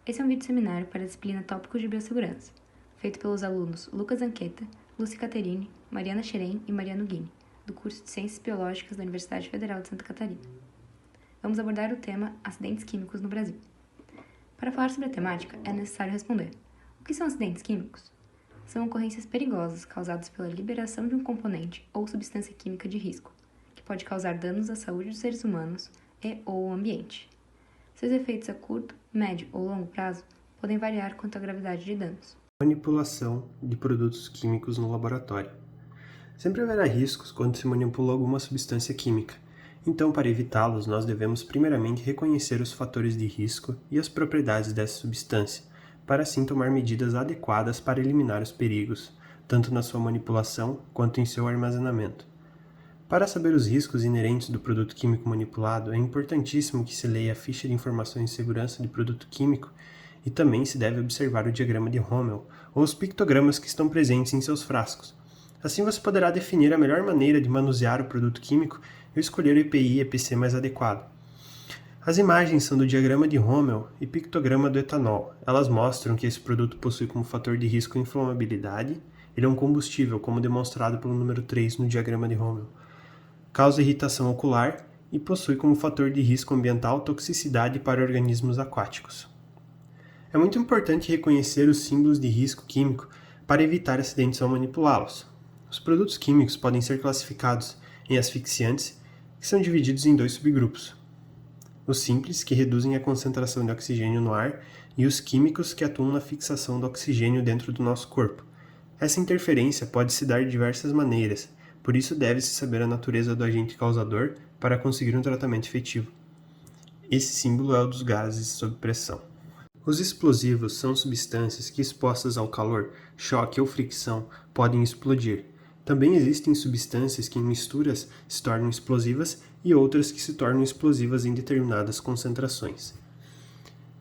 Esse é um vídeo seminário para a disciplina Tópicos de Biossegurança, feito pelos alunos Lucas Anqueta, Lúcia Caterini, Mariana Xerém e Mariano Guini, do curso de Ciências Biológicas da Universidade Federal de Santa Catarina. Vamos abordar o tema Acidentes Químicos no Brasil. Para falar sobre a temática, é necessário responder: o que são acidentes químicos? São ocorrências perigosas causadas pela liberação de um componente ou substância química de risco, que pode causar danos à saúde dos seres humanos e/ou ao ambiente. Seus efeitos a curto, médio ou longo prazo podem variar quanto à gravidade de danos. Manipulação de produtos químicos no laboratório. Sempre haverá riscos quando se manipula alguma substância química. Então, para evitá-los, nós devemos primeiramente reconhecer os fatores de risco e as propriedades dessa substância, para assim tomar medidas adequadas para eliminar os perigos, tanto na sua manipulação quanto em seu armazenamento. Para saber os riscos inerentes do produto químico manipulado, é importantíssimo que se leia a ficha de informações de segurança de produto químico e também se deve observar o diagrama de Rommel ou os pictogramas que estão presentes em seus frascos. Assim você poderá definir a melhor maneira de manusear o produto químico e escolher o EPI e EPC mais adequado. As imagens são do diagrama de Rommel e pictograma do etanol. Elas mostram que esse produto possui como fator de risco a inflamabilidade. Ele é um combustível, como demonstrado pelo número 3 no diagrama de Rommel. Causa irritação ocular e possui como fator de risco ambiental toxicidade para organismos aquáticos. É muito importante reconhecer os símbolos de risco químico para evitar acidentes ao manipulá-los. Os produtos químicos podem ser classificados em asfixiantes, que são divididos em dois subgrupos: os simples, que reduzem a concentração de oxigênio no ar, e os químicos, que atuam na fixação do oxigênio dentro do nosso corpo. Essa interferência pode se dar de diversas maneiras, por isso deve-se saber a natureza do agente causador para conseguir um tratamento efetivo. Esse símbolo é o dos gases sob pressão. Os explosivos são substâncias que, expostas ao calor, choque ou fricção, podem explodir. Também existem substâncias que, em misturas, se tornam explosivas e outras que se tornam explosivas em determinadas concentrações.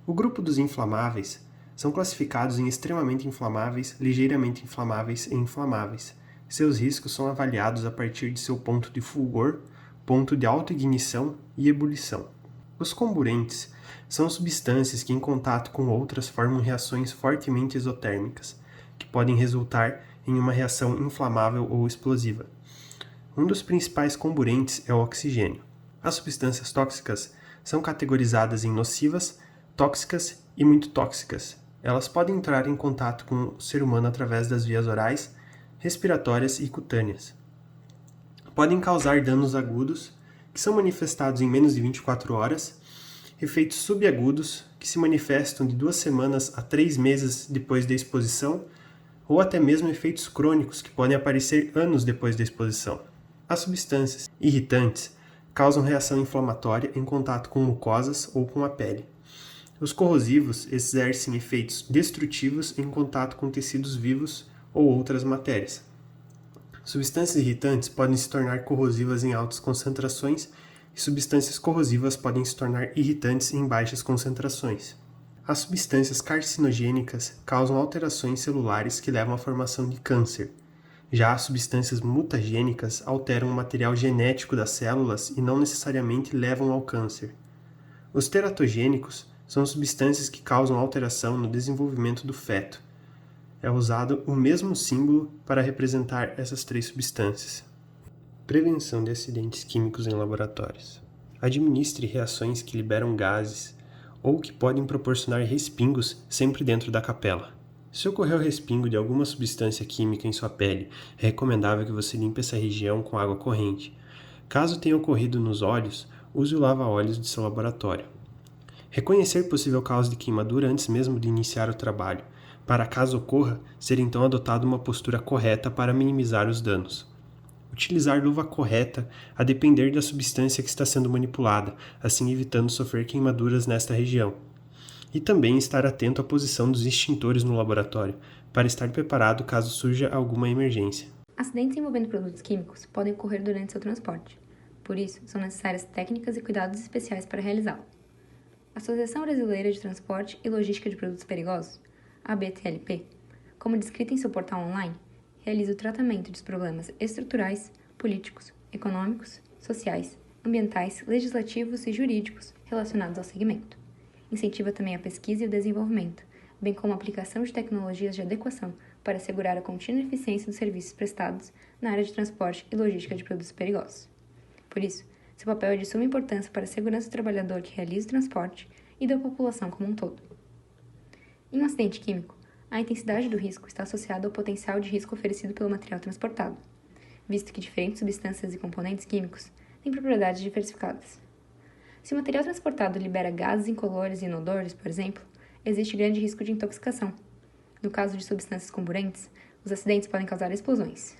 O grupo dos inflamáveis são classificados em extremamente inflamáveis, ligeiramente inflamáveis e inflamáveis. Seus riscos são avaliados a partir de seu ponto de fulgor, ponto de autoignição e ebulição. Os comburentes são substâncias que, em contato com outras, formam reações fortemente exotérmicas, que podem resultar em uma reação inflamável ou explosiva. Um dos principais comburentes é o oxigênio. As substâncias tóxicas são categorizadas em nocivas, tóxicas e muito tóxicas. Elas podem entrar em contato com o ser humano através das vias orais, respiratórias e cutâneas. Podem causar danos agudos, que são manifestados em menos de 24 horas, efeitos subagudos, que se manifestam de 2 semanas a 3 meses depois da exposição, ou até mesmo efeitos crônicos, que podem aparecer anos depois da exposição. As substâncias irritantes causam reação inflamatória em contato com mucosas ou com a pele. Os corrosivos exercem efeitos destrutivos em contato com tecidos vivos ou outras matérias. Substâncias irritantes podem se tornar corrosivas em altas concentrações e substâncias corrosivas podem se tornar irritantes em baixas concentrações. As substâncias carcinogênicas causam alterações celulares que levam à formação de câncer. Já as substâncias mutagênicas alteram o material genético das células e não necessariamente levam ao câncer. Os teratogênicos são substâncias que causam alteração no desenvolvimento do feto. É usado o mesmo símbolo para representar essas 3 substâncias. Prevenção de acidentes químicos em laboratórios. Administre reações que liberam gases ou que podem proporcionar respingos sempre dentro da capela. Se ocorrer o respingo de alguma substância química em sua pele, é recomendável que você limpe essa região com água corrente. Caso tenha ocorrido nos olhos, use o lava-olhos de seu laboratório. Reconhecer possível causa de queimadura antes mesmo de iniciar o trabalho. Para caso ocorra, ser então adotada uma postura correta para minimizar os danos. Utilizar luva correta a depender da substância que está sendo manipulada, assim evitando sofrer queimaduras nesta região. E também estar atento à posição dos extintores no laboratório, para estar preparado caso surja alguma emergência. Acidentes envolvendo produtos químicos podem ocorrer durante seu transporte. Por isso, são necessárias técnicas e cuidados especiais para realizá-lo. A Associação Brasileira de Transporte e Logística de Produtos Perigosos, ABTLP, como descrita em seu portal online, realiza o tratamento dos problemas estruturais, políticos, econômicos, sociais, ambientais, legislativos e jurídicos relacionados ao segmento. Incentiva também a pesquisa e o desenvolvimento, bem como a aplicação de tecnologias de adequação para assegurar a contínua eficiência dos serviços prestados na área de transporte e logística de produtos perigosos. Por isso, seu papel é de suma importância para a segurança do trabalhador que realiza o transporte e da população como um todo. Em um acidente químico, a intensidade do risco está associada ao potencial de risco oferecido pelo material transportado, visto que diferentes substâncias e componentes químicos têm propriedades diversificadas. Se o material transportado libera gases incolores e inodores, por exemplo, existe grande risco de intoxicação. No caso de substâncias comburentes, os acidentes podem causar explosões.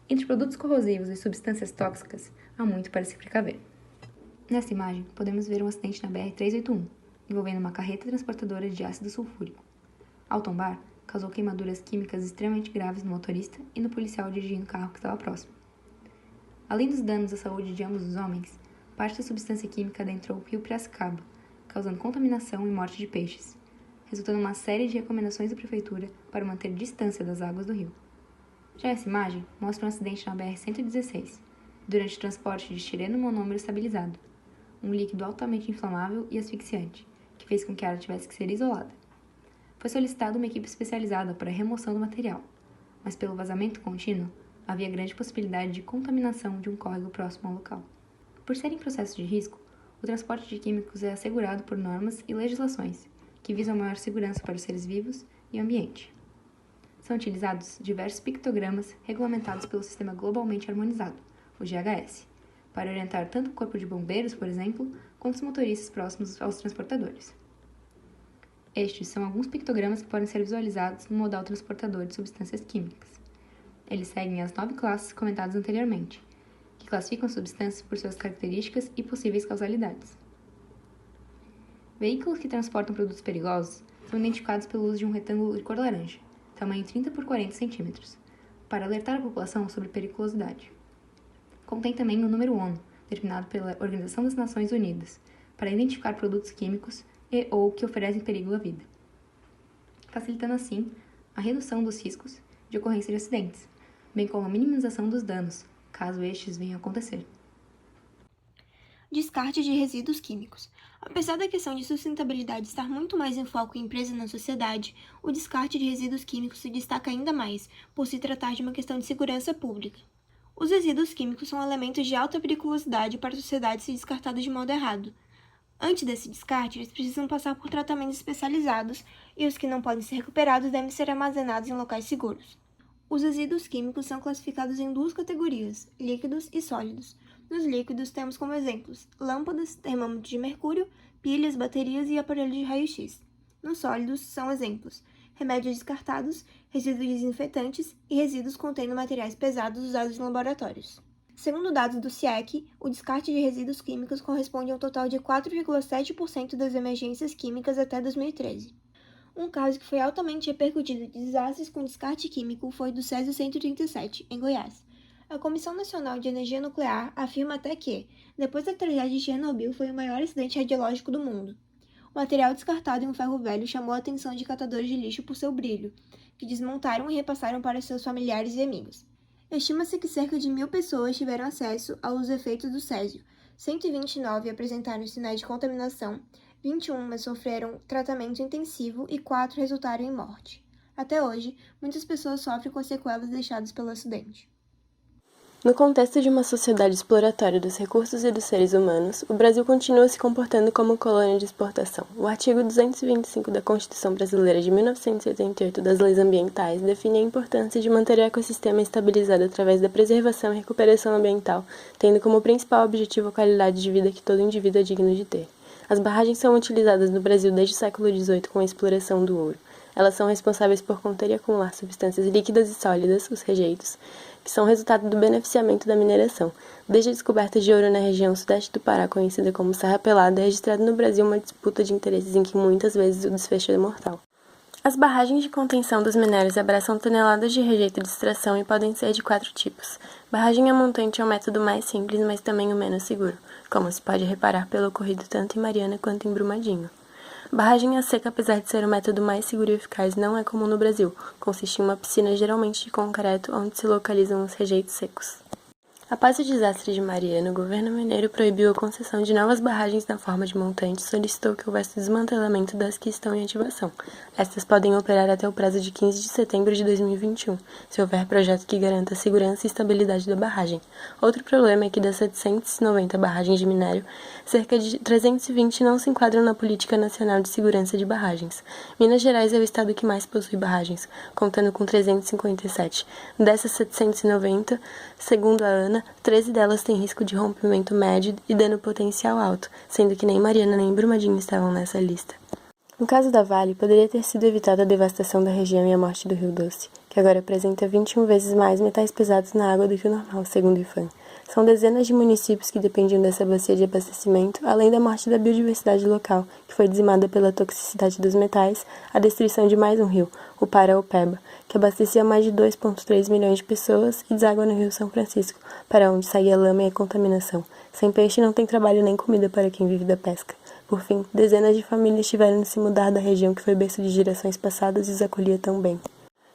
Entre produtos corrosivos e substâncias tóxicas, há muito para se precaver. Nesta imagem, podemos ver um acidente na BR-381, envolvendo uma carreta transportadora de ácido sulfúrico. Ao tombar, causou queimaduras químicas extremamente graves no motorista e no policial dirigindo o carro que estava próximo. Além dos danos à saúde de ambos os homens, parte da substância química adentrou o rio Piracicaba, causando contaminação e morte de peixes, resultando em uma série de recomendações da prefeitura para manter distância das águas do rio. Já essa imagem mostra um acidente na BR-116, durante o transporte de estireno monômero estabilizado, um líquido altamente inflamável e asfixiante, que fez com que a área tivesse que ser isolada. Foi solicitada uma equipe especializada para a remoção do material, mas pelo vazamento contínuo, havia grande possibilidade de contaminação de um córrego próximo ao local. Por ser em processo de risco, o transporte de químicos é assegurado por normas e legislações que visam maior segurança para os seres vivos e o ambiente. São utilizados diversos pictogramas regulamentados pelo Sistema Globalmente Harmonizado, o GHS, para orientar tanto o corpo de bombeiros, por exemplo, quanto os motoristas próximos aos transportadores. Estes são alguns pictogramas que podem ser visualizados no modal transportador de substâncias químicas. Eles seguem as 9 classes comentadas anteriormente, que classificam substâncias por suas características e possíveis causalidades. Veículos que transportam produtos perigosos são identificados pelo uso de um retângulo de cor laranja, tamanho 30 por 40 cm, para alertar a população sobre periculosidade. Contém também o número ONU, determinado pela Organização das Nações Unidas, para identificar produtos químicos ou que oferecem perigo à vida, facilitando assim a redução dos riscos de ocorrência de acidentes, bem como a minimização dos danos, caso estes venham a acontecer. Descarte de resíduos químicos. Apesar da questão de sustentabilidade estar muito mais em foco em empresa na sociedade, o descarte de resíduos químicos se destaca ainda mais, por se tratar de uma questão de segurança pública. Os resíduos químicos são elementos de alta periculosidade para a sociedade se descartados de modo errado. Antes desse descarte, eles precisam passar por tratamentos especializados e os que não podem ser recuperados devem ser armazenados em locais seguros. Os resíduos químicos são classificados em 2 categorias, líquidos e sólidos. Nos líquidos temos como exemplos lâmpadas, termômetros de mercúrio, pilhas, baterias e aparelhos de raio-x. Nos sólidos são exemplos remédios descartados, resíduos desinfetantes e resíduos contendo materiais pesados usados em laboratórios. Segundo dados do CIEC, o descarte de resíduos químicos corresponde a um total de 4,7% das emergências químicas até 2013. Um caso que foi altamente repercutido de desastres com descarte químico foi do Césio 137, em Goiás. A Comissão Nacional de Energia Nuclear afirma até que, depois da tragédia de Chernobyl, foi o maior acidente radiológico do mundo. O material descartado em um ferro velho chamou a atenção de catadores de lixo por seu brilho, que desmontaram e repassaram para seus familiares e amigos. Estima-se que cerca de 1.000 pessoas tiveram acesso aos efeitos do césio, 129 apresentaram sinais de contaminação, 21 sofreram tratamento intensivo e 4 resultaram em morte. Até hoje, muitas pessoas sofrem com as sequelas deixadas pelo acidente. No contexto de uma sociedade exploratória dos recursos e dos seres humanos, o Brasil continua se comportando como colônia de exportação. O artigo 225 da Constituição Brasileira de 1988 das Leis Ambientais define a importância de manter o ecossistema estabilizado através da preservação e recuperação ambiental, tendo como principal objetivo a qualidade de vida que todo indivíduo é digno de ter. As barragens são utilizadas no Brasil desde o século XVIII com a exploração do ouro. Elas são responsáveis por conter e acumular substâncias líquidas e sólidas, os rejeitos, que são resultado do beneficiamento da mineração. Desde a descoberta de ouro na região sudeste do Pará, conhecida como Serra Pelada, é registrada no Brasil uma disputa de interesses em que muitas vezes o desfecho é mortal. As barragens de contenção dos minérios abraçam toneladas de rejeito de extração e podem ser de 4 tipos. Barragem a montante é o método mais simples, mas também o menos seguro, como se pode reparar pelo ocorrido tanto em Mariana quanto em Brumadinho. Barragem a seca, apesar de ser o método mais seguro e eficaz, não é comum no Brasil. Consiste em uma piscina geralmente de concreto onde se localizam os rejeitos secos. Após o desastre de Mariana, o governo mineiro proibiu a concessão de novas barragens na forma de montante e solicitou que houvesse desmantelamento das que estão em ativação. Estas podem operar até o prazo de 15 de setembro de 2021, se houver projeto que garanta a segurança e estabilidade da barragem. Outro problema é que das 790 barragens de minério, cerca de 320 não se enquadram na Política Nacional de Segurança de Barragens. Minas Gerais é o estado que mais possui barragens, contando com 357. Dessas 790, segundo a ANA, 13 delas têm risco de rompimento médio e dano potencial alto, sendo que nem Mariana nem Brumadinho estavam nessa lista. No caso da Vale, poderia ter sido evitada a devastação da região e a morte do Rio Doce, que agora apresenta 21 vezes mais metais pesados na água do que o normal, segundo o IPHAN. São dezenas de municípios que dependiam dessa bacia de abastecimento, além da morte da biodiversidade local, que foi dizimada pela toxicidade dos metais, a destruição de mais um rio, o Paraopeba, que abastecia mais de 2,3 milhões de pessoas e deságua no Rio São Francisco, para onde saía a lama e a contaminação. Sem peixe não tem trabalho nem comida para quem vive da pesca. Por fim, dezenas de famílias tiveram de se mudar da região que foi berço de gerações passadas e os acolhia tão bem.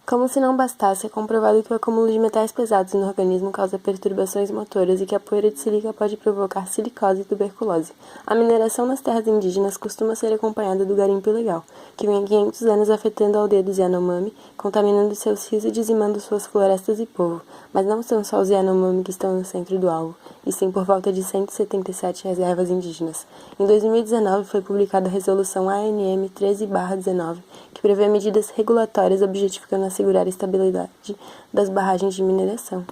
Como se não bastasse, é comprovado que o acúmulo de metais pesados no organismo causa perturbações motoras e que a poeira de sílica pode provocar silicose e tuberculose. A mineração nas terras indígenas costuma ser acompanhada do garimpo ilegal, que vem há 500 anos afetando a aldeia dos Yanomami, contaminando seus rios e dizimando suas florestas e povo. Mas não são só os Yanomami que estão no centro do alvo, e sim por volta de 177 reservas indígenas. Em 2019 foi publicada a Resolução ANM 13/19, que prevê medidas regulatórias objetificando assegurar a estabilidade das barragens de mineração.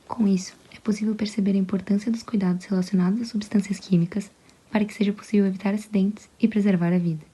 Com isso, é possível perceber a importância dos cuidados relacionados às substâncias químicas para que seja possível evitar acidentes e preservar a vida.